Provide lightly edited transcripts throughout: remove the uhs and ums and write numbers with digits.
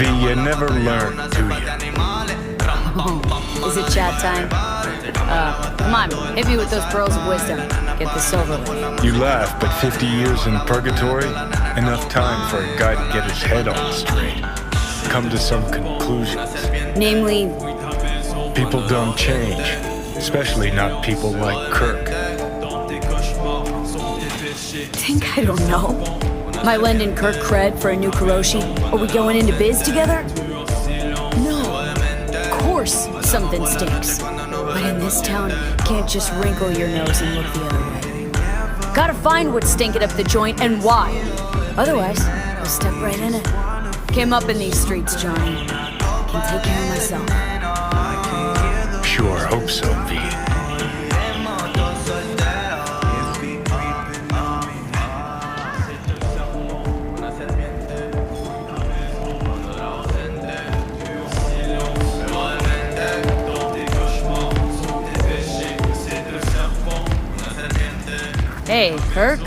V, you never learn, do you? Is it chat time? Come on, hit me with those pearls of wisdom. Get this over with. You laugh, but 50 years in purgatory? Enough time for a guy to get his head on straight. Come to some conclusions. Namely, people don't change. Especially not people like Kirk. Think I don't know? Am I lending Kirk cred for a new Kuroshi? Are we going into biz together? No. Of course something stinks. But in this town, can't just wrinkle your nose and look the other way. Gotta find what's stinking up the joint and why. Otherwise, I'll step right in it. Came up in these streets, Johnny. Can take care of myself. Sure, hope so, V. Hey, Kirk.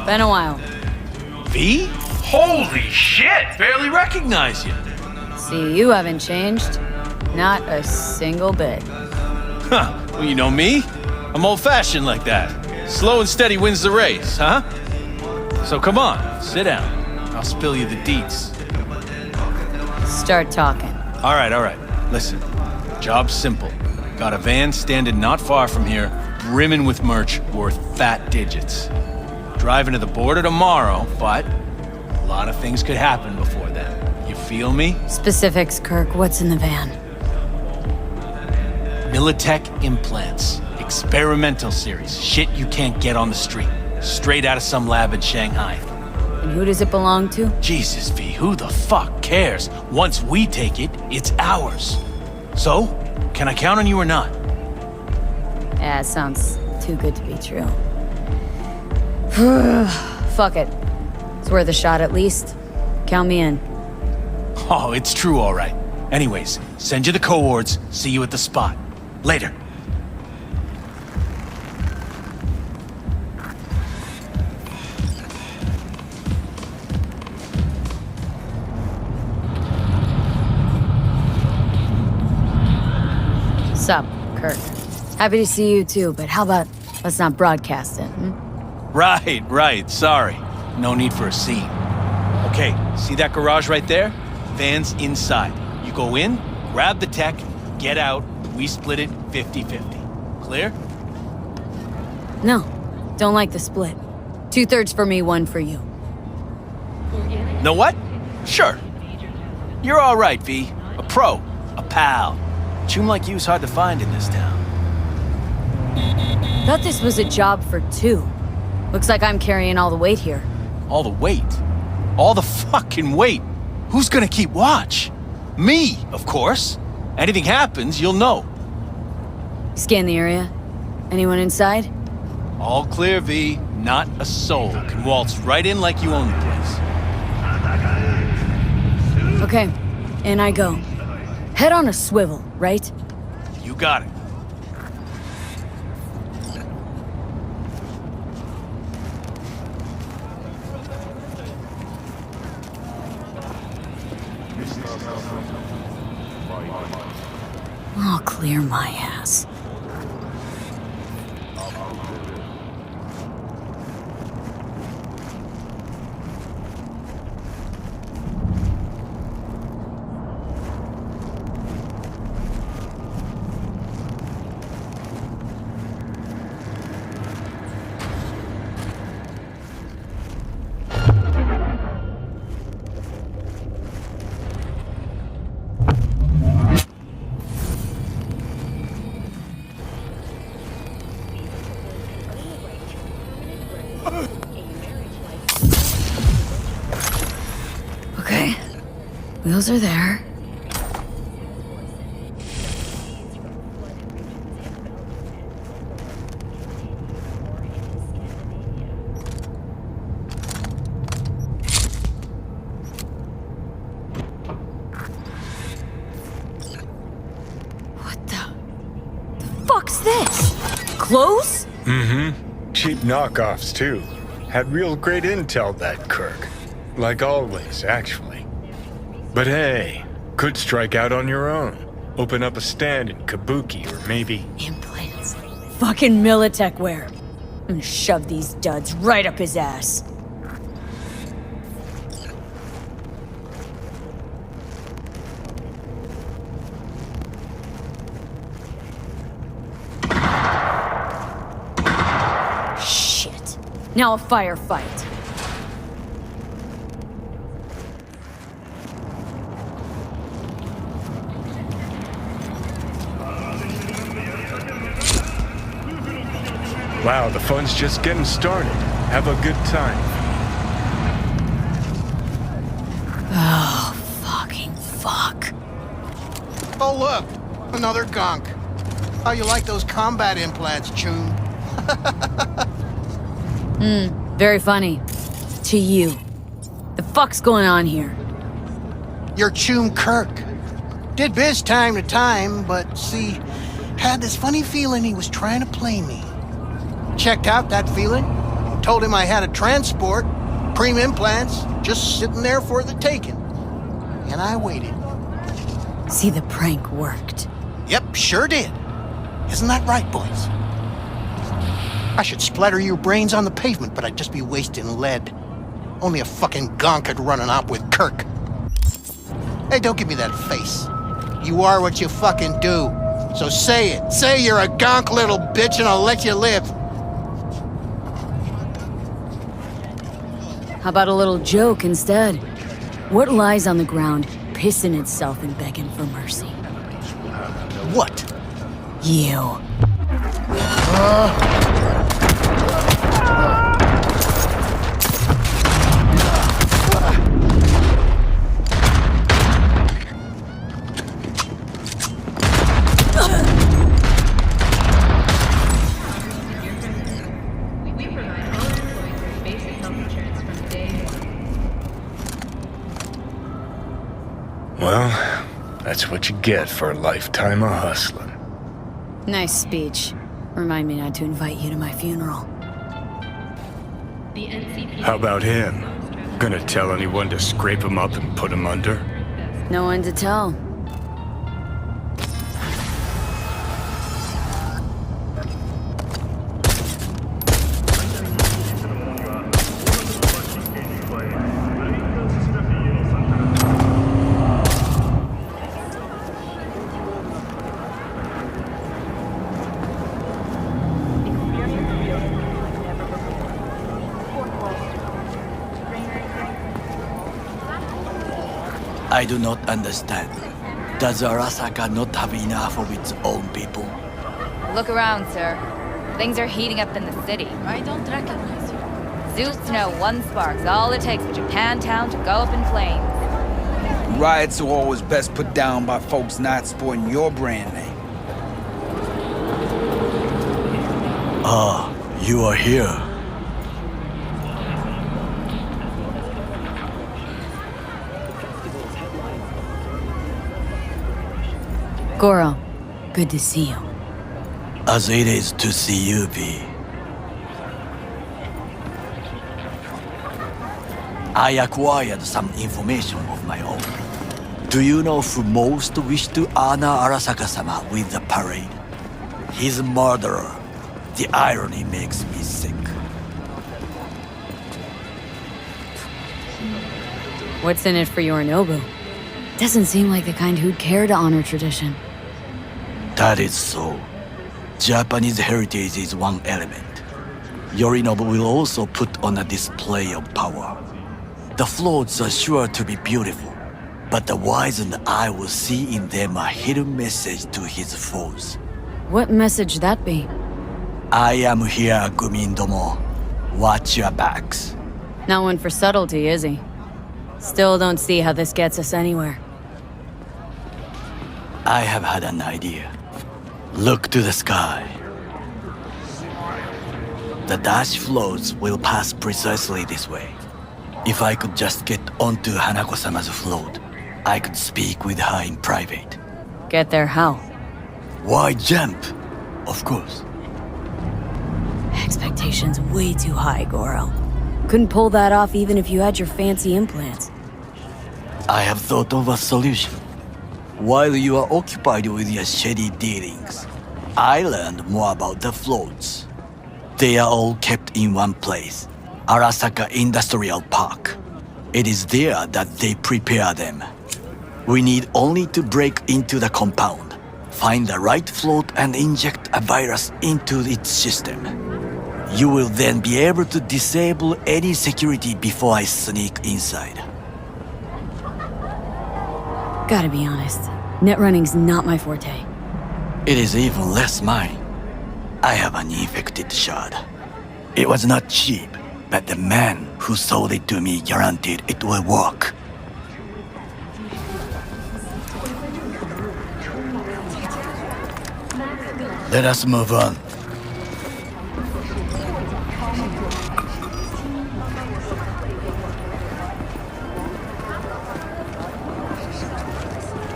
Been a while. V? Holy shit! Barely recognize you. See, you haven't changed. Not a single bit. Huh. Well, you know me. I'm old-fashioned like that. Slow and steady wins the race, huh? So come on, sit down. I'll spill you the deets. Start talking. All right. Listen, job's simple. Got a van standing not far from here, brimming with merch worth fat digits. Driving to the border tomorrow, but a lot of things could happen before then. You feel me? Specifics, Kirk. What's in the van? Militech implants. Experimental series. Shit you can't get on the street. Straight out of some lab in Shanghai. And who does it belong to? Jesus, V, who the fuck cares? Once we take it, it's ours. So, can I count on you or not? Yeah, it sounds too good to be true. Fuck it. It's worth a shot at least. Count me in. Oh, it's true, all right. Anyways, send you the coords. See you at the spot. Later. Sup, Kirk. Happy to see you too, but how about let's not broadcast it, hmm? Right. Sorry. No need for a scene. Okay, see that garage right there? Van's inside. You go in, grab the tech, get out. We split it 50-50. Clear? No, don't like the split. 2/3 for me, 1 for you. Know what? Sure. You're all right, V. A pro. A pal. Chum like you's hard to find in this town. Thought this was a job for 2. Looks like I'm carrying all the weight here. All the weight. All the fucking weight. Who's gonna keep watch? Me, of course. Anything happens, you'll know. Scan the area. Anyone inside? All clear, V. Not a soul can waltz right in like you own the place. Okay, in I go. Head on a swivel, right? You got it. I'll clear my ass. Okay, wheels are there. What the fuck's this? Clothes? Mm-hmm. Cheap knockoffs, too. Had real great intel, that Kirk. Like always, actually. But hey, could strike out on your own. Open up a stand in Kabuki, or maybe... Implants. Fucking Militech wear. And shove these duds right up his ass. Shit. Now a firefight. Wow, the fun's just getting started. Have a good time. Oh, fucking fuck. Oh, look! Another gunk. How you like those combat implants, Chun? Very funny. To you. The fuck's going on here? You're Chun Kirk. Did biz time to time, but see, had this funny feeling he was trying to play me. Checked out that feeling. Told him I had a transport, preem implants, just sitting there for the taking. And I waited. See, the prank worked. Yep, sure did. Isn't that right, boys? I should splatter your brains on the pavement, but I'd just be wasting lead. Only a fucking gonk could run an op with Kirk. Hey, don't give me that face. You are what you fucking do. So say it. Say you're a gonk little bitch and I'll let you live. How about a little joke instead? What lies on the ground, pissing itself and begging for mercy? What? You. Well, that's what you get for a lifetime of hustling. Nice speech. Remind me not to invite you to my funeral. How about him? Gonna tell anyone to scrape him up and put him under? No one to tell. I do not understand. Does Arasaka not have enough of its own people? Look around, sir. Things are heating up in the city. I don't recognize you. Zeus to know one spark's all it takes for Japantown to go up in flames. Riots are always best put down by folks not sporting your brand name. Ah, you are here. Goro, good to see you. As it is to see you, V. I acquired some information of my own. Do you know who most wished to honor Arasaka-sama with the parade? His murderer. The irony makes me sick. What's in it for Yorinobu? Doesn't seem like the kind who'd care to honor tradition. That is so. Japanese heritage is one element. Yorinobu will also put on a display of power. The floats are sure to be beautiful, but the wizened eye will see in them a hidden message to his foes. What message that be? I am here, Gumindomo. Watch your backs. Not one for subtlety, is he? Still don't see how this gets us anywhere. I have had an idea. Look to the sky. The dash floats will pass precisely this way. If I could just get onto Hanako-sama's float, I could speak with her in private. Get there how? Why jump? Of course. Expectations way too high, Goro. Couldn't pull that off even if you had your fancy implants. I have thought of a solution. While you are occupied with your shady dealings, I learned more about the floats. They are all kept in one place, Arasaka Industrial Park. It is there that they prepare them. We need only to break into the compound, find the right float and inject a virus into its system. You will then be able to disable any security before I sneak inside. Gotta be honest, net running's not my forte. It is even less mine. I have an infected shard. It was not cheap, but the man who sold it to me guaranteed it will work. Let us move on.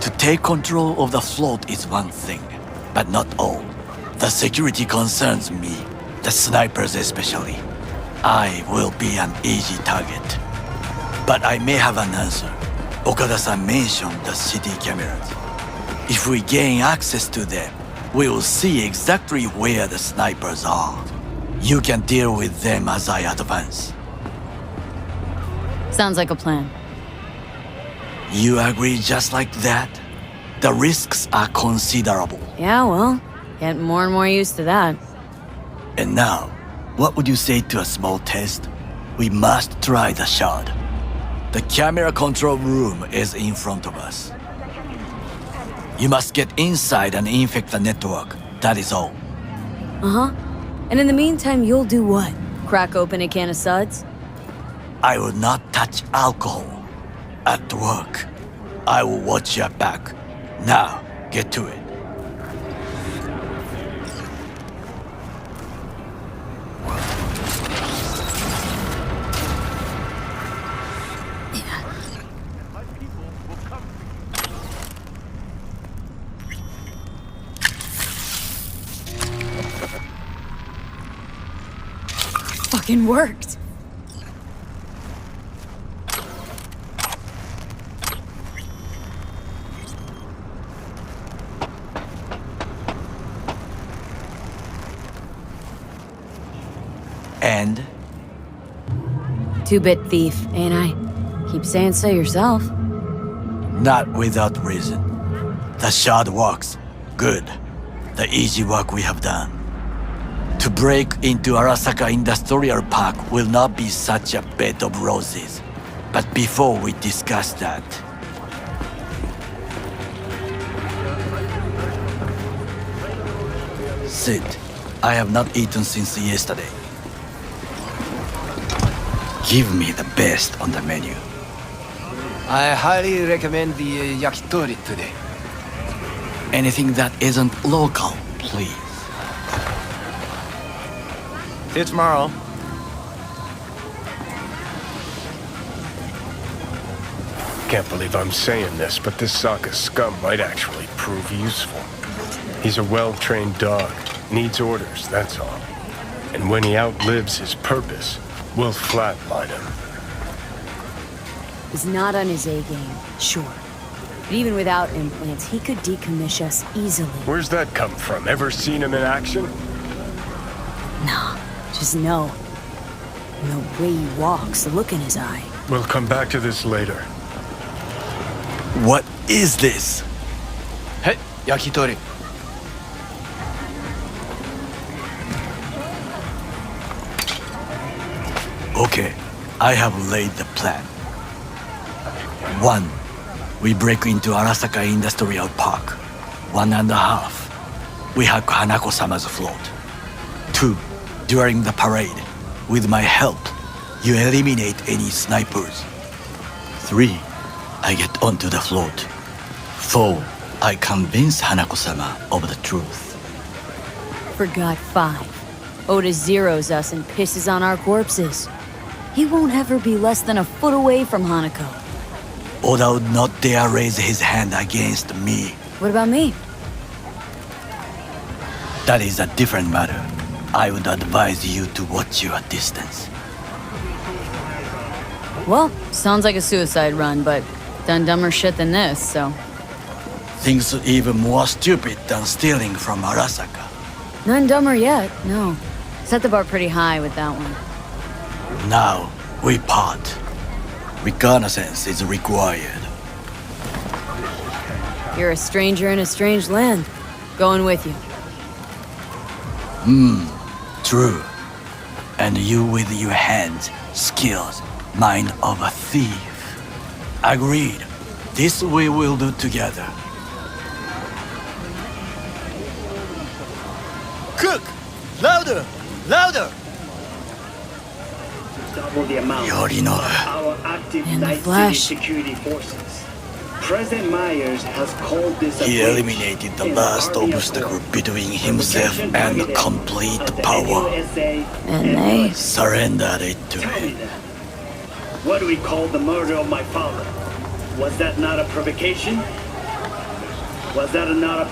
To take control of the float is one thing, but not all. The security concerns me, the snipers especially. I will be an easy target. But I may have an answer. Okada-san mentioned the city cameras. If we gain access to them, we will see exactly where the snipers are. You can deal with them as I advance. Sounds like a plan. You agree just like that? The risks are considerable. Yeah, well, getting more and more used to that. And now, what would you say to a small test? We must try the shard. The camera control room is in front of us. You must get inside and infect the network. That is all. Uh-huh. And in the meantime, you'll do what? Crack open a can of suds? I will not touch alcohol. At work, I will watch your back. Now, get to it. Fucking worked. And? Two-bit thief, ain't I? Keep saying so yourself. Not without reason. The shard works. Good. The easy work we have done. To break into Arasaka Industrial Park will not be such a bed of roses. But before we discuss that... Sit. I have not eaten since yesterday. Give me the best on the menu. I highly recommend the yakitori today. Anything that isn't local, please. See you tomorrow. Can't believe I'm saying this, but this Sokka scum might actually prove useful. He's a well-trained dog. Needs orders, that's all. And when he outlives his purpose, we'll flatline him. He's not on his A game, sure. But even without implants, he could decommission us easily. Where's that come from? Ever seen him in action? Nah, just know. And the way he walks, the look in his eye. We'll come back to this later. What is this? Hey, yakitori. Okay, I have laid the plan. 1. We break into Arasaka Industrial Park. 1.5. We hack Hanako-sama's float. 2. During the parade, with my help, you eliminate any snipers. 3. I get onto the float. 4. I convince Hanako-sama of the truth. Forgot 5. Oda zeroes us and pisses on our corpses. He won't ever be less than a foot away from Hanako. Oda would not dare raise his hand against me. What about me? That is a different matter. I would advise you to watch your distance. Well, sounds like a suicide run, but Done dumber shit than this, so. Things even more stupid than stealing from Arasaka. None dumber yet, no. Set the bar pretty high with that one. Now, we part. Reconnaissance is required. You're a stranger in a strange land. Going with you. True. And you with your hands, skills, mind of a thief. Agreed. This we will do together. Cook! Louder! Louder! Double the amount Yorinobu. of our active In the Night City flesh. security forces. President Myers has called this a He breach eliminated the in last Army obstacle Accord. between himself Protection and targeted complete of the power. NUSA And they- Surrendered it to Tell me him. that. What do we call the murder of my father? Was that not a provocation? Was that not a...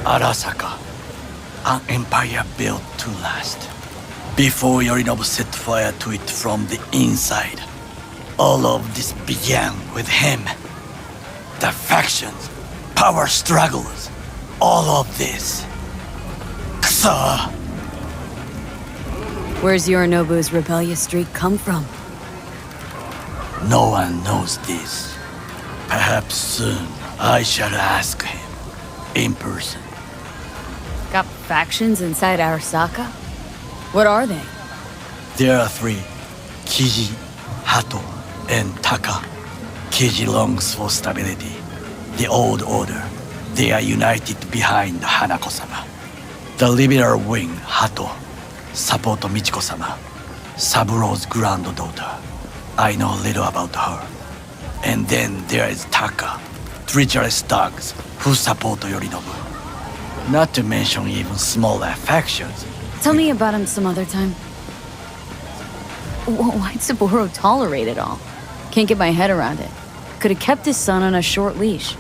Arasaka. An empire built to last. Before Yorinobu set fire to it from the inside. All of this began with him. The factions, power struggles, all of this. Kusa! Where's Yorinobu's rebellious streak come from? No one knows this. Perhaps soon I shall ask him. In person. Got factions inside Arasaka? What are they? There are three. Kiji, Hato, and Taka. Kiji longs for stability. The old order. They are united behind Hanako-sama. The liberal wing, Hato, support Michiko-sama, Saburo's granddaughter. I know little about her. And then there is Taka, treacherous thugs who support Yorinobu. Not to mention even smaller factions. Tell me about him some other time. Why'd Saburo tolerate it all? Can't get my head around it. Could have kept his son on a short leash.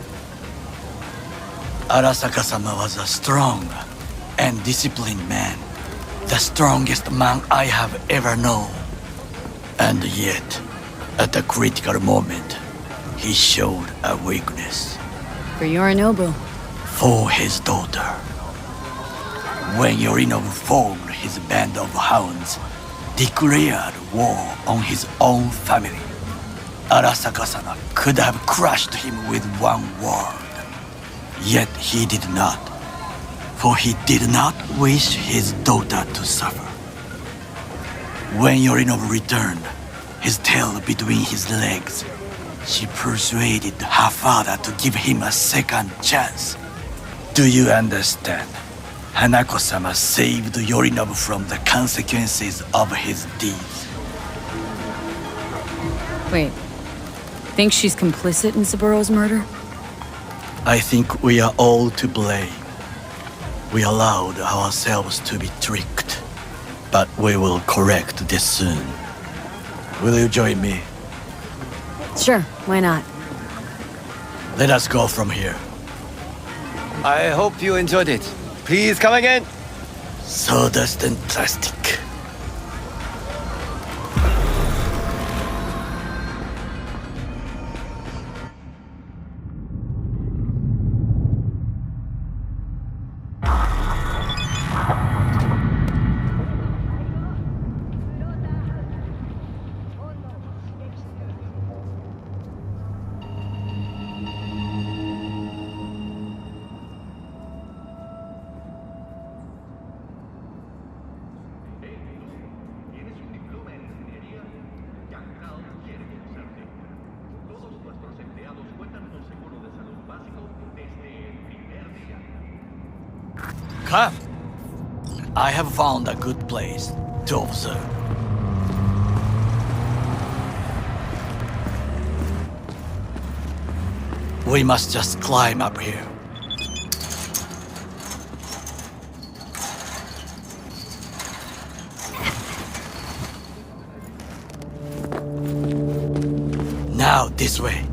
Arasaka-sama was a strong and disciplined man. The strongest man I have ever known. And yet, at a critical moment, he showed a weakness. For Yorinobu. For his daughter. When Yorinobu formed his band of hounds, declared war on his own family, Arasaka-sama could have crushed him with one word. Yet he did not, for he did not wish his daughter to suffer. When Yorinobu returned, his tail between his legs, she persuaded her father to give him a second chance. Do you understand? Hanako-sama saved Yorinobu from the consequences of his deeds. Wait. Think she's complicit in Saburo's murder? I think we are all to blame. We allowed ourselves to be tricked. But we will correct this soon. Will you join me? Sure, why not? Let us go from here. I hope you enjoyed it. Please come again. Sawdust and plastic. Come. I have found a good place to observe. We must just climb up here. Now this way.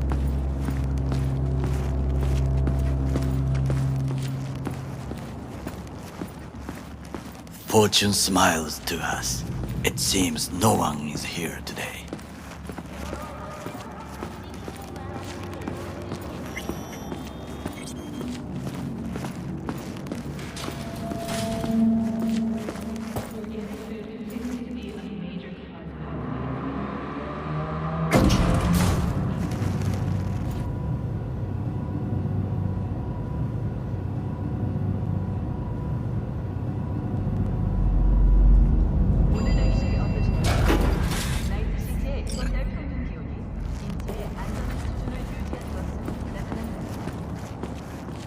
Fortune smiles to us. It seems no one is here today.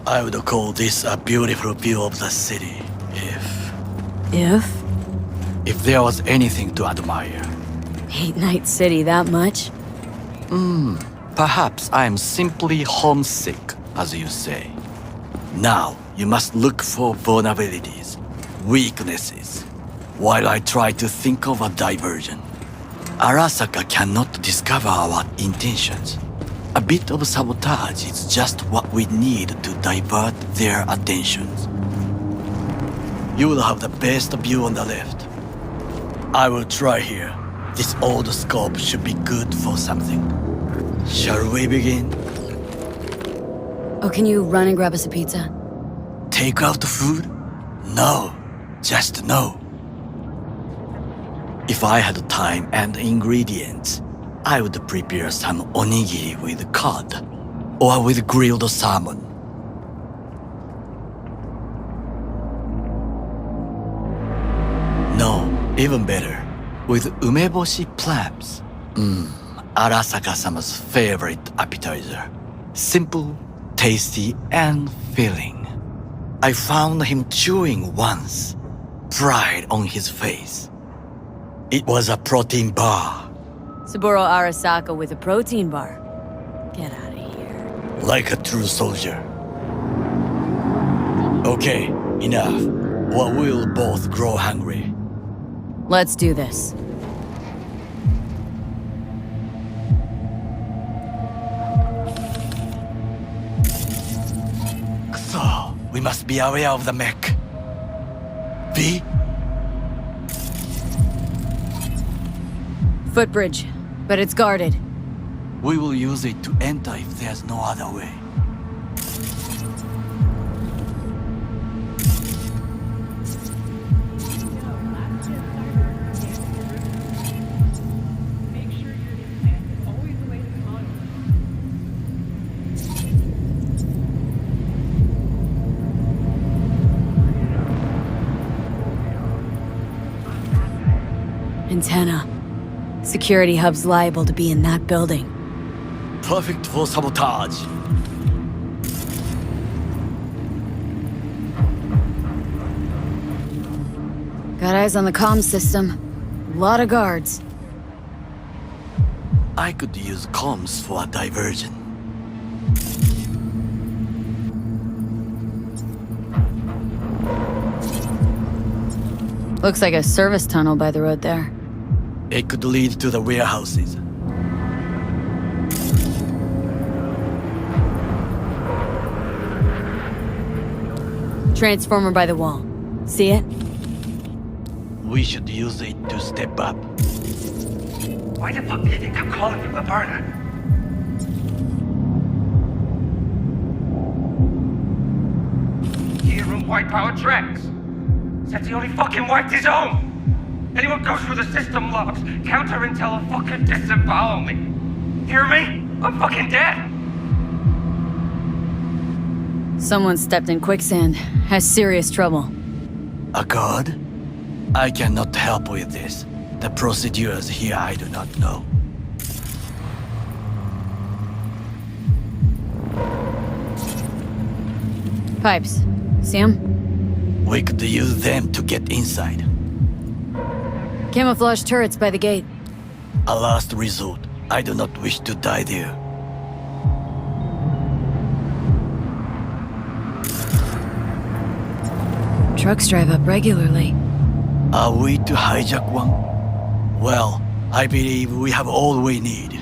I would call this a beautiful view of the city If? if there was anything to admire. Hate Night City that much? Perhaps I am simply homesick, as you say. Now, you must look for vulnerabilities, weaknesses, while I try to think of a diversion. Arasaka cannot discover our intentions. A bit of sabotage is just what we need to divert their attentions. You will have the best view on the left. I will try here. This old scope should be good for something. Shall we begin? Oh, can you run and grab us a pizza? Take out food? No, just no. If I had time and ingredients, I would prepare some onigiri with cod or with grilled salmon. No, even better, with umeboshi clams. Arasaka-sama's favorite appetizer. Simple, tasty, and filling. I found him chewing once, pride on his face. It was a protein bar. Saburo Arasaka with a protein bar. Get out of here. Like a true soldier. Okay, enough. Or we'll both grow hungry. Let's do this. So, we must be aware of the mech. V? Footbridge, but it's guarded. We will use it to enter if there's no other way. Antenna. Security hub's liable to be in that building. Perfect for sabotage. Got eyes on the comm system. Lot of guards. I could use comms for a diversion. Looks like a service tunnel by the road there. It could lead to the warehouses. Transformer by the wall. See it? We should use it to step up. Why the fuck do you think I'm calling from the burner? Hear him wipe our tracks. Says he only fucking wiped his own. Anyone goes through the system logs, counter intel will fucking disembowel me. Hear me? I'm fucking dead. Someone stepped in quicksand. Has serious trouble. A god? I cannot help with this. The procedures here I do not know. Pipes. See 'em? We could use them to get inside. Camouflage turrets by the gate. A last resort. I do not wish to die there. Trucks drive up regularly. Are we to hijack one? Well, I believe we have all we need.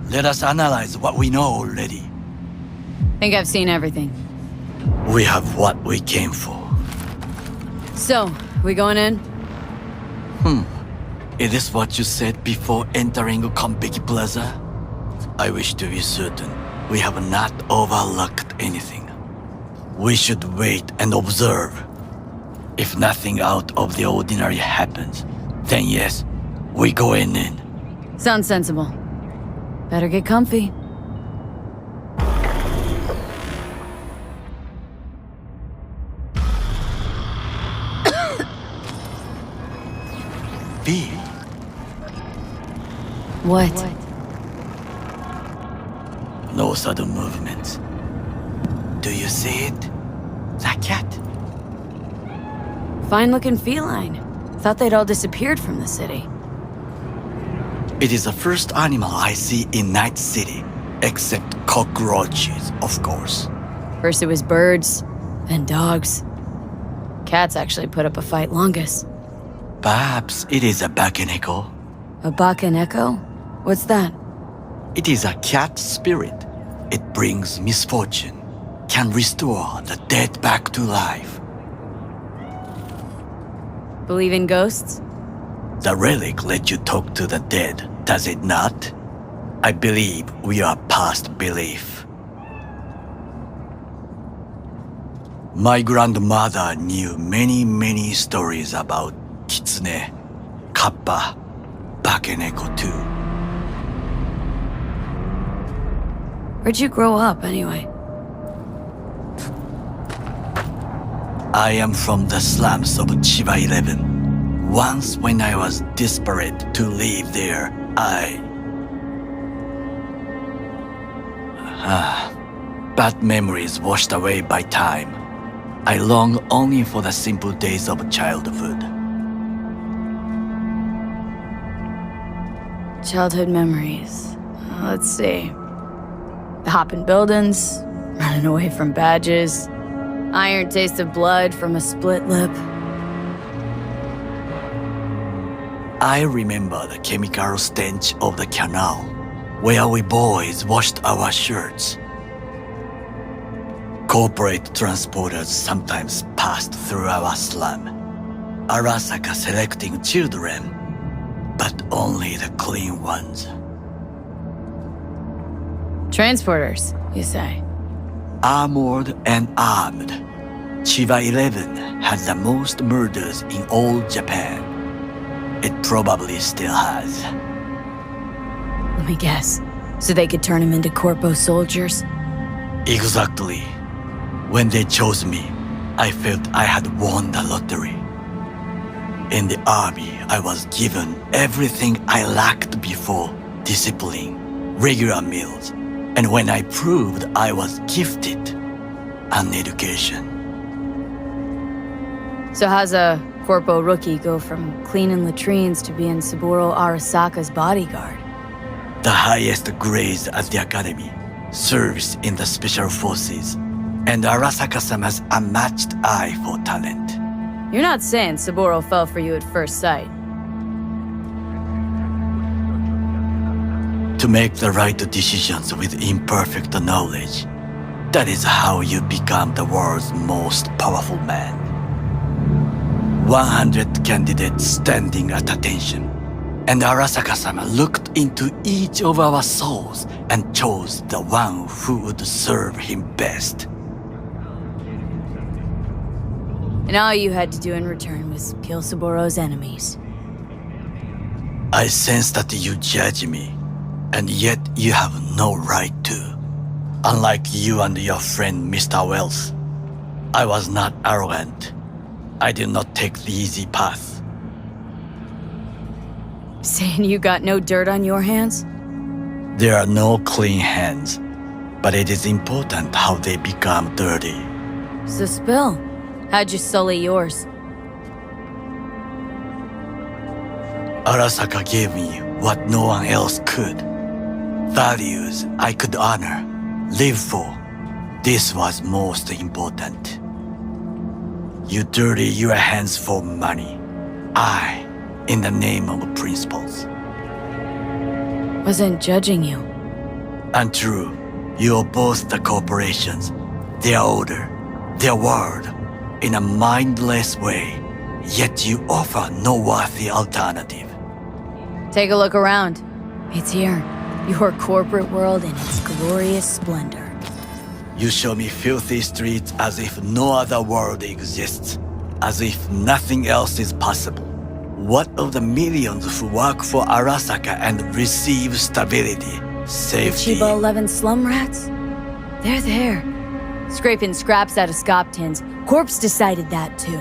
Let us analyze what we know already. Think I've seen everything. We have what we came for. So, we going in? Is this what you said before entering Konpeki Plaza? I wish to be certain we have not overlooked anything. We should wait and observe. If nothing out of the ordinary happens, then yes, we go in. Sounds sensible. Better get comfy. V? What? No sudden movements. Do you see it? That cat? Fine-looking feline. Thought they'd all disappeared from the city. It is the first animal I see in Night City, except cockroaches, of course. First it was birds, then dogs. Cats actually put up a fight longest. Perhaps it is a bakeneko. A bakaneko? What's that? It is a cat spirit. It brings misfortune, can restore the dead back to life. Believe in ghosts? The relic let you talk to the dead, does it not? I believe we are past belief. My grandmother knew many stories about kitsune, kappa, bakeneko too. Where'd you grow up, anyway? I am from the slums of Chiba 11. Once when I was desperate to live there, bad memories washed away by time. I long only for the simple days of childhood. Childhood memories. Let's see. Hopping buildings, running away from badges, iron taste of blood from a split lip. I remember the chemical stench of the canal, where we boys washed our shirts. Corporate transporters sometimes passed through our slum, Arasaka selecting children, but only the clean ones. Transporters, you say? Armored and armed, Chiba 11 had the most murders in all Japan. It probably still has. Let me guess. So they could turn him into corpo soldiers? Exactly. When they chose me, I felt I had won the lottery. In the army, I was given everything I lacked before: discipline, regular meals, and when I proved I was gifted, an education. So how's a corpo rookie go from cleaning latrines to being Saburo Arasaka's bodyguard? The highest grades at the academy, service in the special forces, and Arasaka-sama's unmatched eye for talent. You're not saying Saburo fell for you at first sight. To make the right decisions with imperfect knowledge, that is how you become the world's most powerful man. 100 candidates standing at attention, and Arasaka-sama looked into each of our souls and chose the one who would serve him best. And all you had to do in return was kill Saburo's enemies. I sense that you judge me, and yet you have no right to. Unlike you and your friend Mr. Wells, I was not arrogant. I did not take the easy path. Saying you got no dirt on your hands? There are no clean hands, but it is important how they become dirty. So spill. How'd you sully yours? Arasaka gave me what no one else could. Values I could honor, live for. This was most important. You dirty your hands for money. I, in the name of principles. Wasn't judging you. Untrue. You oppose the corporations, their order, their word, in a mindless way, yet you offer no worthy alternative. Take a look around. It's here. Your corporate world in its glorious splendor. You show me filthy streets as if no other world exists, as if nothing else is possible. What of the millions who work for Arasaka and receive stability, safety? Chiba 11 slum rats? They're there. Scraping scraps out of scop tins. Corpse decided that too.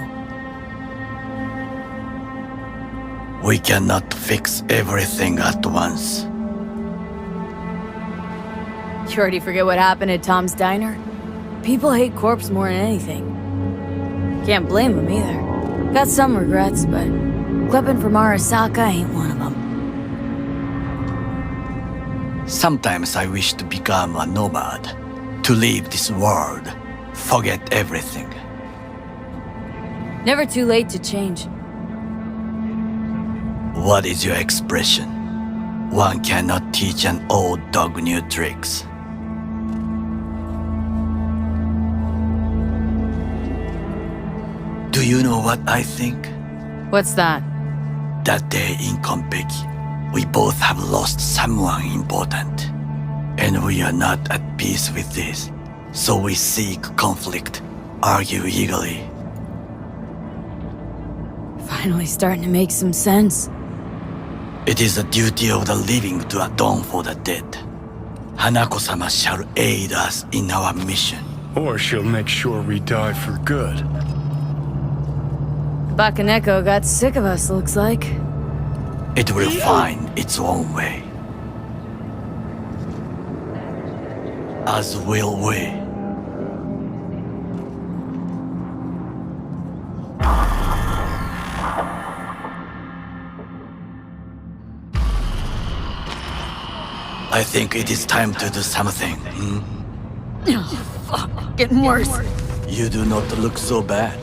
We cannot fix everything at once. You already forget what happened at Tom's Diner? People hate Corpse more than anything. Can't blame them either. Got some regrets, but weapon from Arasaka ain't one of them. Sometimes I wish to become a nomad, to leave this world, forget everything. Never too late to change. What is your expression? One cannot teach an old dog new tricks. Do you know what I think? What's that? That day in Konpeki, we both have lost someone important. And we are not at peace with this. So we seek conflict, argue eagerly. Finally starting to make some sense. It is the duty of the living to atone for the dead. Hanako-sama shall aid us in our mission. Or she'll make sure we die for good. Bakaneko got sick of us, looks like. It will find its own way. As will we. I think it is time to do something. Oh, fuck. Getting worse. You do not look so bad.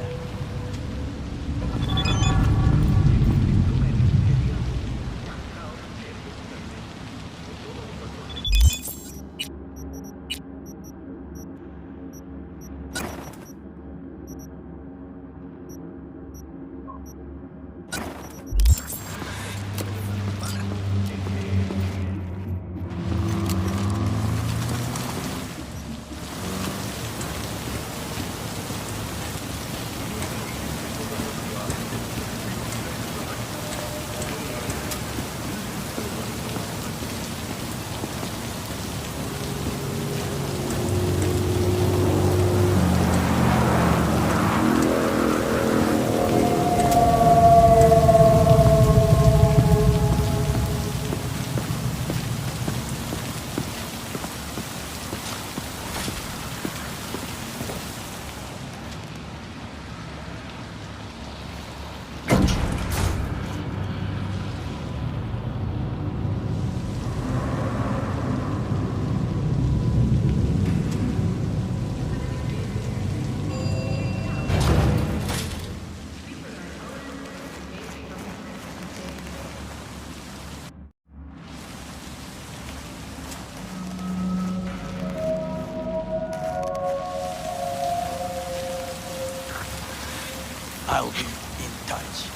I'll be in touch.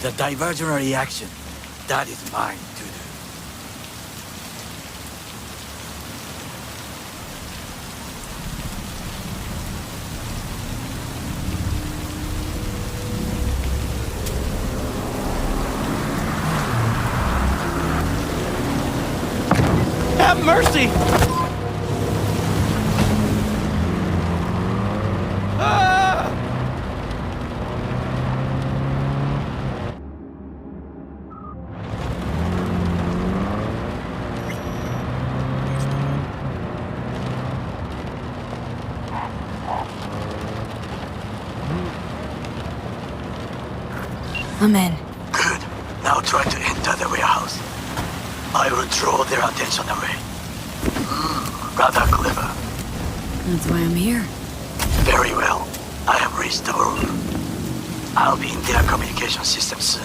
The diversionary action, that is mine to do. Have mercy! I'm in. Good. Now try to enter the warehouse. I will draw their attention away. Rather clever. That's why I'm here. Very well. I have reached the room. I'll be in their communication system soon.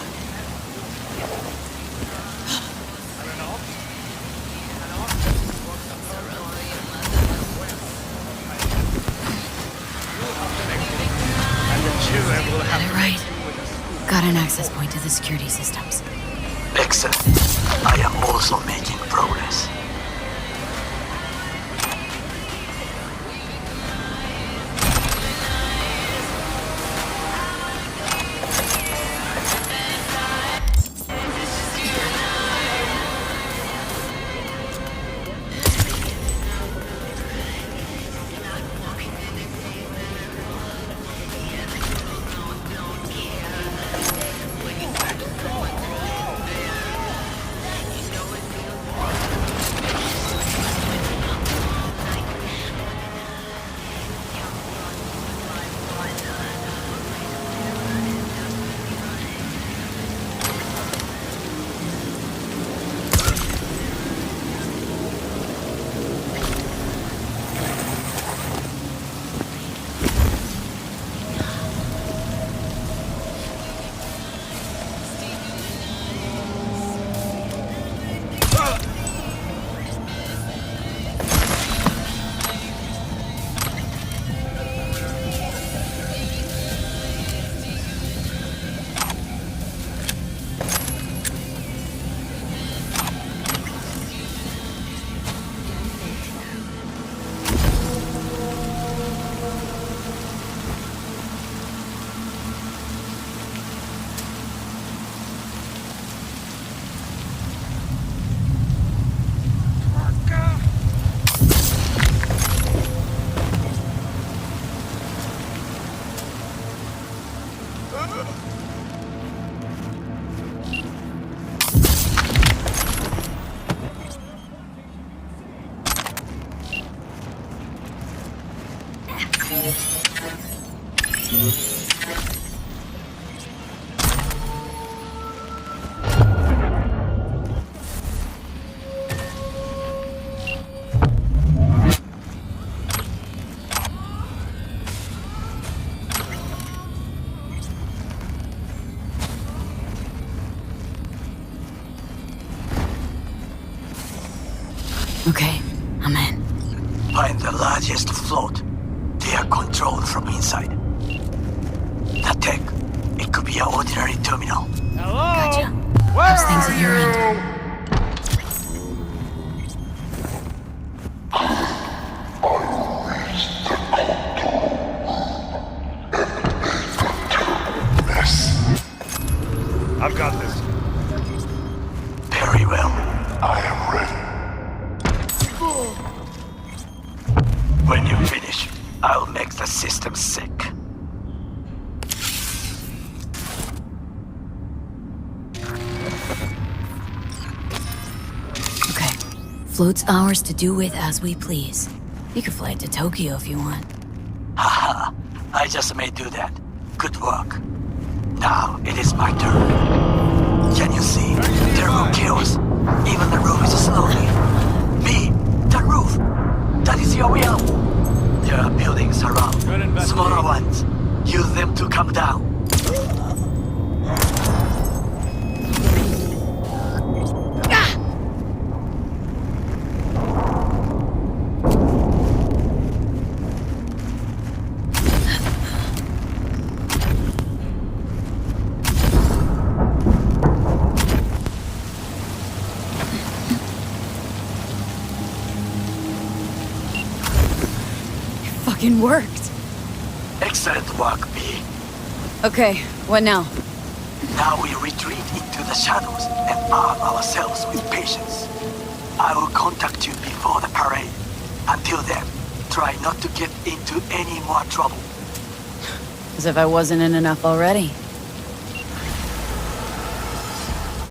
Got it right. Got an access point to the security systems. Excellent. I am also making progress. Okay, I'm in. Find the largest float. They are controlled from inside. The tech, it could be an ordinary terminal. Gotcha. How's things at your end? I've got this. Very well. I am ready. When you finish, I'll make the system sick. Okay. Float's ours to do with as we please. You can fly it to Tokyo if you want. Haha, I just may do that. Good work. Now it is my turn. Can you see? Turbo kills. Even the roof is slowly. B, the roof. That is your way out. There are buildings around. Smaller ones. Use them to come down. Fucking worked. Excellent work, B. Okay, what now? Now we retreat into the shadows and arm ourselves with patience. I will contact you before the parade. Until then, try not to get into any more trouble. As if I wasn't in enough already.